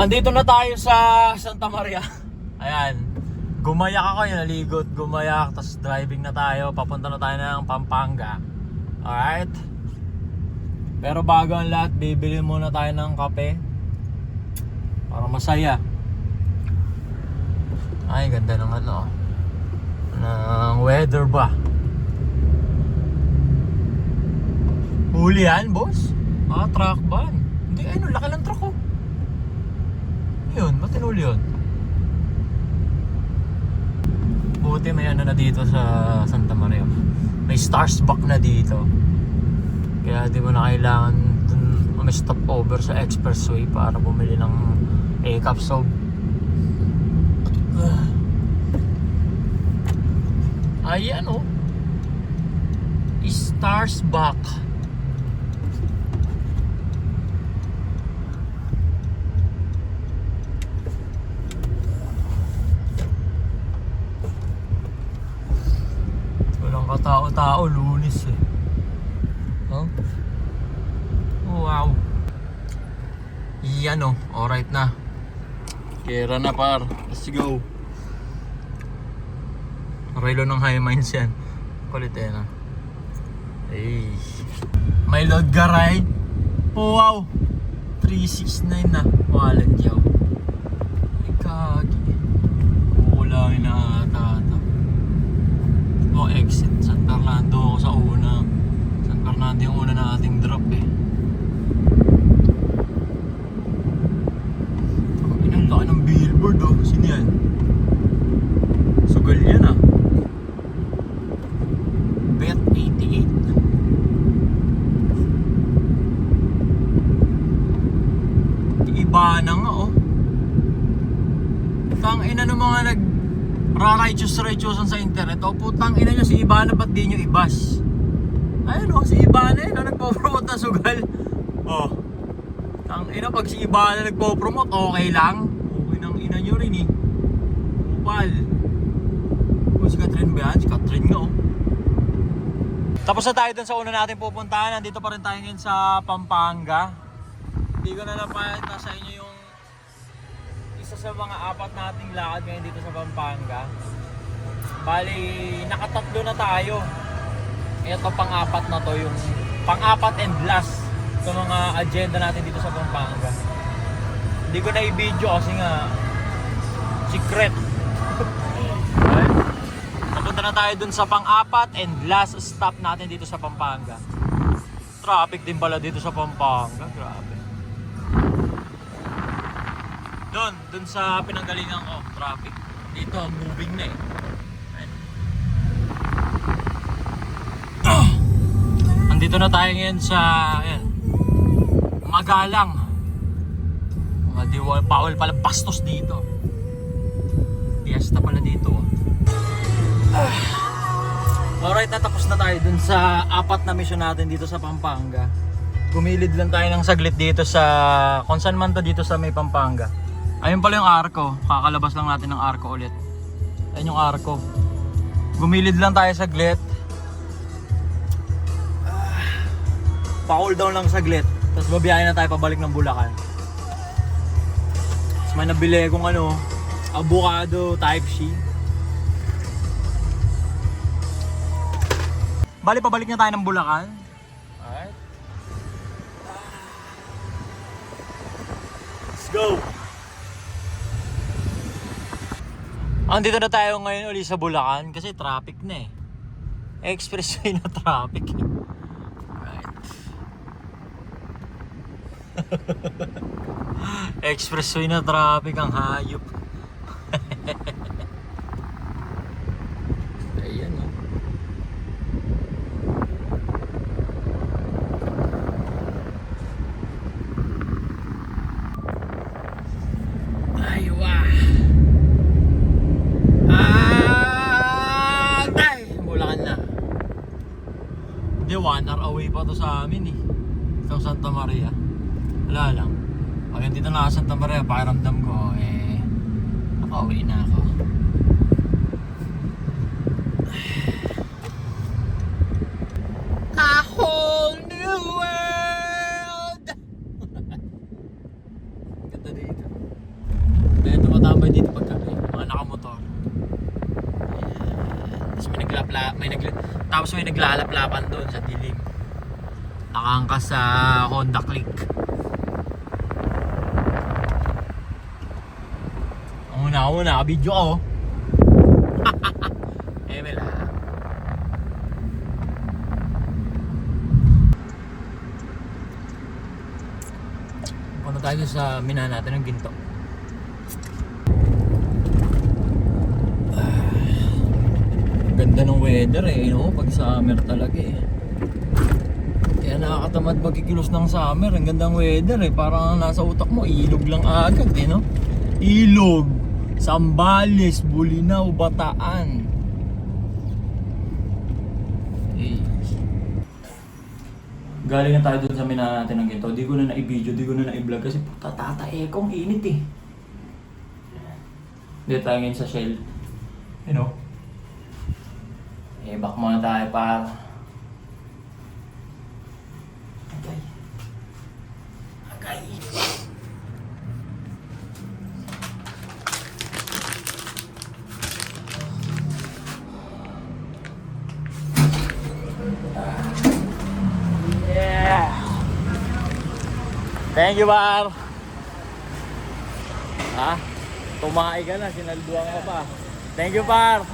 Andito na tayo sa Santa Maria. Ayan. Gumayak ako, yung naligot, gumayak, tapos driving na tayo. Papunta na tayo ng Pampanga. Alright. Pero bago ang lahat, bibili muna tayo ng kape para masaya. Ay, ganda ng ano, ng weather ba. Huli yan, boss? Ah, truck van. Hindi, ano, laki lang truck ko. Yun, ba't tinuli yun? Buti may ano na dito sa Santa Maria. May Starsback na dito. Kaya di mo na kailangan dun may stopover sa expressway para bumili ng A-Capsule. Ayan o. Starsback. Katao-tao, Lunes eh. Huh? Oh, wow. Yan oh, alright na. Kera na par. Let's go. Relo ng high minds yan. Kulit eh na. Hey. May load garay. Oh, wow. 369 na. Walang diyaw. Ay kagi. Kukulangin na ata. O exit San Fernando ako sa una. San Fernando yung una na ating drop eh. Ang laki ng billboard oh. Sino yan? Sugal yan ah. Bet 88. Iba na nga oh. Tangina ng mga raraychos-raychosan sa internet. O putang ina nyo, si Ibana ba't di nyo ibas? Ayun o, si Ibana yun o, nagpo-promote na sugal. O, tang ina, pag si Ibana nagpo-promote, okay lang. Okay nang ina nyo rin eh. Upal. O, si Catherine ba yan? Si Catherine nga o. Tapos na tayo dun sa una natin pupuntahan. Nandito pa rin tayo ngayon sa Pampanga. Hindi ko na napayata sa inyo yung isa sa mga apat nating lakad ngayon dito sa Pampanga. Bali, nakatatlo na tayo. Ito pang-apat na to, yung pang-apat and last sa mga agenda natin dito sa Pampanga. Hindi ko na i-video kasi nga secret. Napunta na tayo dun sa pang-apat and last stop natin dito sa Pampanga. Traffic din pala dito sa Pampanga, grabe. Doon sa pinanggalingan ko, traffic. Dito, moving na eh. Andito na tayo ngayon sa Magalang. Bawal pala bastos dito. Fiesta pala dito. Alright, natapos na tayo dun sa apat na mission natin dito sa Pampanga. Gumilid lang tayo ng saglit dito sa kung saan man to dito sa may Pampanga. Ayun pala yung arko. Kakalabas lang natin ng arko ulit. Ayun yung arko. Gumilid lang tayo saglit. Pa-cool down lang saglit. Tapos babiyahin na tayo pabalik ng Bulacan. Tapos may nabili kong ano, avocado type C. Bali pabalik na tayo ng Bulacan. Alright. Let's go! Andito na tayo ngayon ulit sa Bulacan kasi traffic na eh. Expressway na traffic eh. Right. Expressway na traffic, ang hayop. Ayan oh. Hindi, 1 hour away pa to sa amin eh. Sa Santa Maria. Wala lang. Pag dito na sa Santa Maria, pakiramdam ko nakauwi na ako. A whole new world! Ganda dito. tapos may naglalaplapan doon sa dilim. Nakangkas sa Honda Click. Una, video ko. Eme lang. Punta tayo sa minahan natin ng ginto. Ganda ng weather pag summer talaga Kaya nakakatamad magkikilos ng summer. Ang gandang weather parang nasa utak mo, ilog lang agad no? Ilog, Sambales, Bulinaw, Bataan. Galing na tayo dun sa minahan natin ng ginto. Di ko na na-i-video, di ko na na-i-vlog kasi puta kong init Dito tayo ngayon sa Shell. Back muna tayo para Agay. Yeah. Thank you, Bar. Tumahay ka na, sinalduan ka pa. Thank you, Par.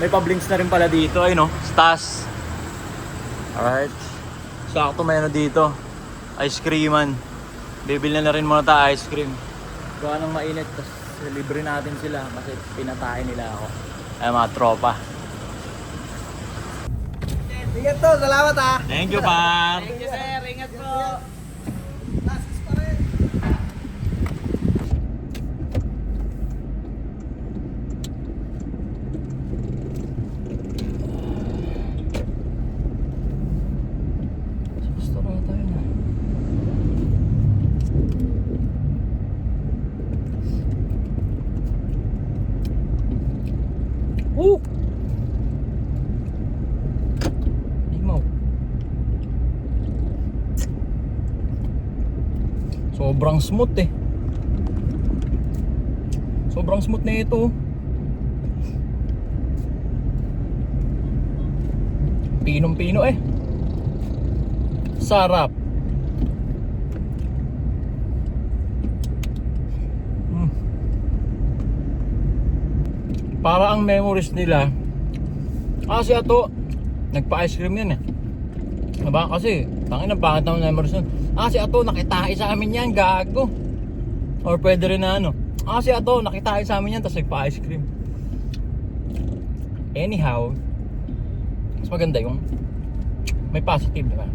May pablinks na rin pala dito Stas. Alright. Sakto may dito. Ice creaman. Bibili na rin muna tayo ice cream. Gawa ng mainit. Tapos libre natin sila kasi pinatay nila ako. Ay mga tropa. Ingat to, salamat Thank you, Par. Thank you, sir. Ingat po. Sobrang smooth Sobrang smooth na ito. Pinong-pino Sarap. Para ang memories nila. Kasi ato nagpa-ice cream yan Diba? Kasi tangin ang pangit ng memories nun. Kasi ato nakitai sa amin yan, gago. Or pwede rin na kasi ato nakitai sa amin yan, tapos nagpa-ice cream. Anyhow, mas maganda yung may positive, diba?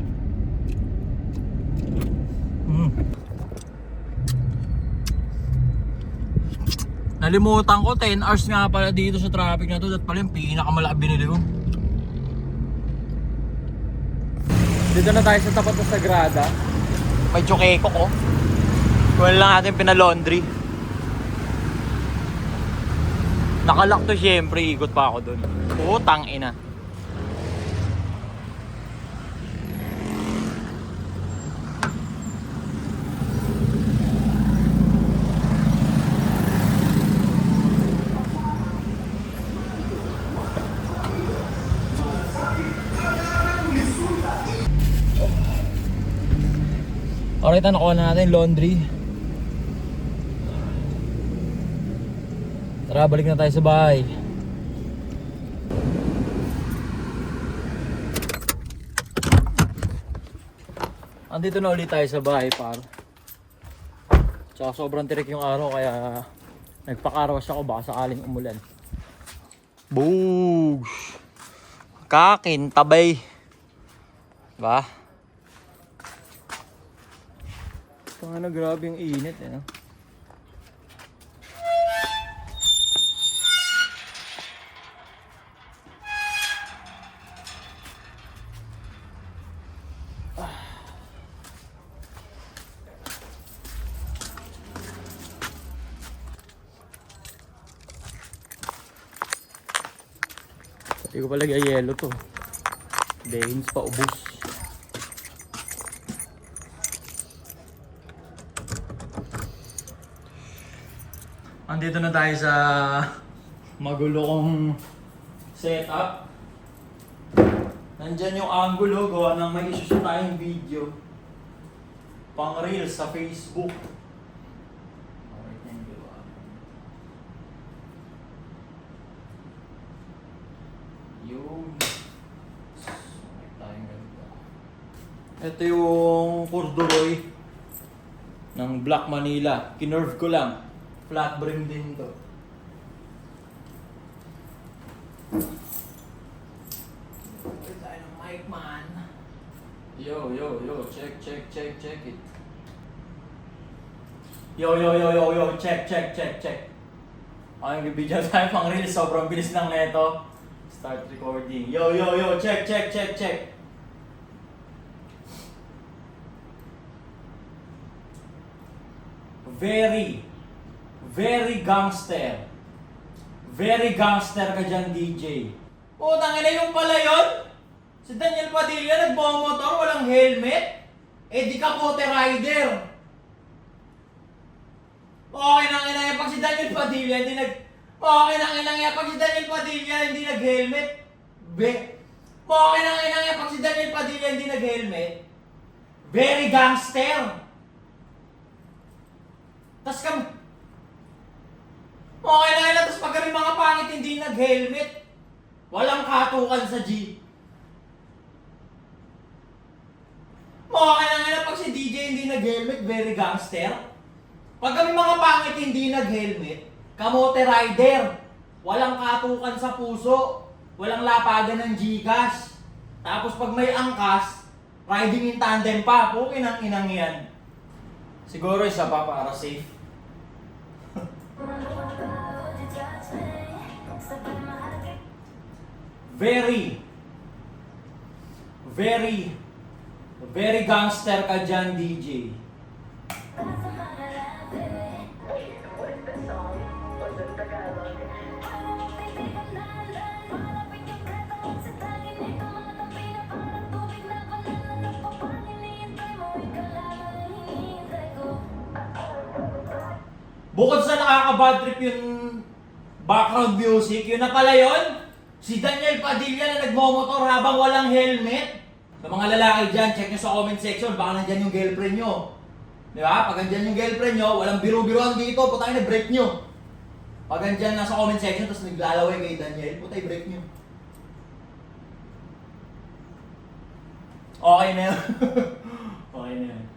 Nalimutan ko, 10 hours nga pala dito sa traffic na to. At pala yung pinakamalaki binili ko. Dito na tayo sa tapat ng Sagrada. May chokeko ko. Kuha lang natin pinalaundry. Nakalak to syempre, ikot pa ako dun. Putang ina. Alright, nakuha na natin laundry. Tara, balik na tayo sa bahay. Andito na ulit tayo sa bahay, par. Tsaka sobrang tirik yung araw kaya nagpakarwas ako baka sakaling umulan. Boosh! Kakin, tabay. Ba? Paano grabe yung init no? Pati ko palagay yelo to. Dehins pa ubos. Andito na tayo sa magulo kong setup. Nandyan yung angulo, gawa ng may isushoot tayong video. Pang reels sa Facebook. Alright na yung gawa. Yung... Alright tayong ganito. Ito yung corduroy ng Black Manila. Kinerve ko lang. Flat brim din to. Where's tayo ng mic man? Yo, check it. Yo, check. Okay, bibigyan tayo pang reels. Sobrang bilis lang neto. Start recording. Yo, check. Very gangster. Very gangster ka dyan, DJ. Oh, tangina yung pala yun? Si Daniel Padilla nagbomotor, walang helmet? Eh di kapote rider. Okay nang inang pag si Daniel Padilla hindi Okay nang inang pag si Daniel Padilla hindi nag-helmet. Okay nang inang pag si Daniel Padilla hindi nag-helmet. Very gangster. Tas kami okay na tapos pag kami mga pangit hindi nag-helmet, walang katukan sa G. Okay na pag si DJ hindi nag-helmet, very gangster. Pag kami mga pangit hindi nag-helmet, kamote rider, walang katukan sa puso, walang lapagan ng Gcash. Tapos pag may angkas, riding in tandem pa, pukin ang inang yan. Siguro isa pa para safe. Very gangster ka dyan, DJ. Bukod sa nakaka-bad trip yung background music, yun na pala yun. Si Daniel Padilla na nagmomotor habang walang helmet. Sa mga lalaki dyan, check nyo sa comment section, baka nandyan yung girlfriend nyo. Di ba? Pag nandyan yung girlfriend nyo, walang biro-biroan dito, putay na break nyo. Pag nandyan nasa comment section, tapos naglalaway kay Daniel, putay break nyo. Okay na yun. Okay na yun.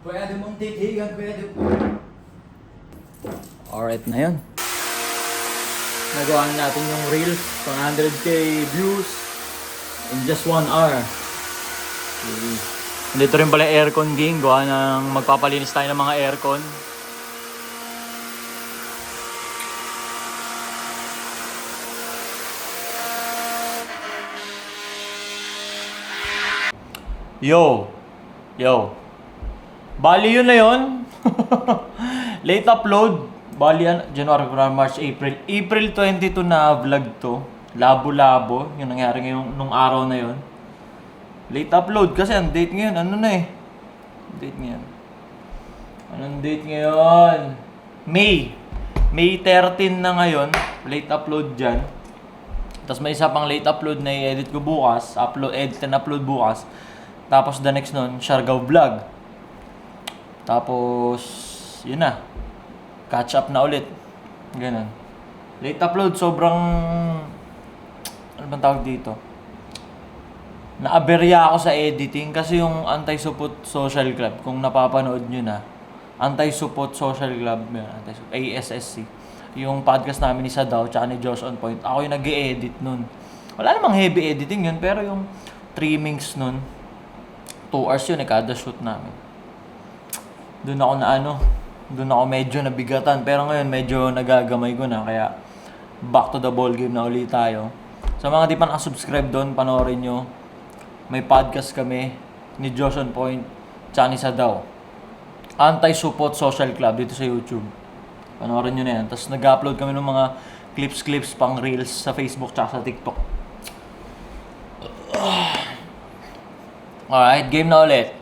Pwede mong titigan, pwede po. Alright na yun. Nagawa natin yung reels, pang 100k views in just 1 hour. Okay. Dito rin pala aircon gang, gawa ng magpapalinis tayo ng mga aircon. Yo. Bali yun na yun. Late upload. Bali January, February, March, April. April 22 na vlog to. Labo-labo. Yung nangyari ngayong nung araw na yun. Late upload kasi ang date ngayon. Ano na eh? Date ngayon. Anong date ngayon? May 13 na ngayon. Late upload dyan. Tapos may isa pang late upload na i-edit ko bukas. Edit and upload bukas. Tapos the next nun, Siargao vlog. Tapos, yun na. Catch up na ulit. Ganun. Late upload, sobrang... Ano bang tawag dito? Naaberya ako sa editing kasi yung Anti-Supot Social Club, kung napapanood nyo na, Anti-Supot Social Club, ASSC, yung podcast namin ni Sadaw tsaka ni Josh on Point, ako yung nag-e-edit nun. Wala namang heavy editing yun, pero yung trimmings nun, 2 hours yun kada shoot namin. Doon ako medyo nabigatan, pero ngayon medyo nagagamay ko na, kaya back to the ball game na ulit tayo. Sa mga di pa nakasubscribe doon, panoorin nyo. May podcast kami ni Josh on Point, tsaka ni Sadaw. Anti-Supot Social Club dito sa YouTube. Panoorin nyo na yan. Tapos nag-upload kami ng mga clips pang reels sa Facebook tsaka sa TikTok. Alright, game na ulit.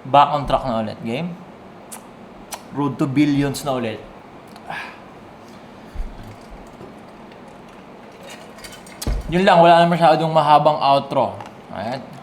Back on track na ulit, game. Road to billions na ulit. Yun lang, wala na masyadong mahabang outro. Alright?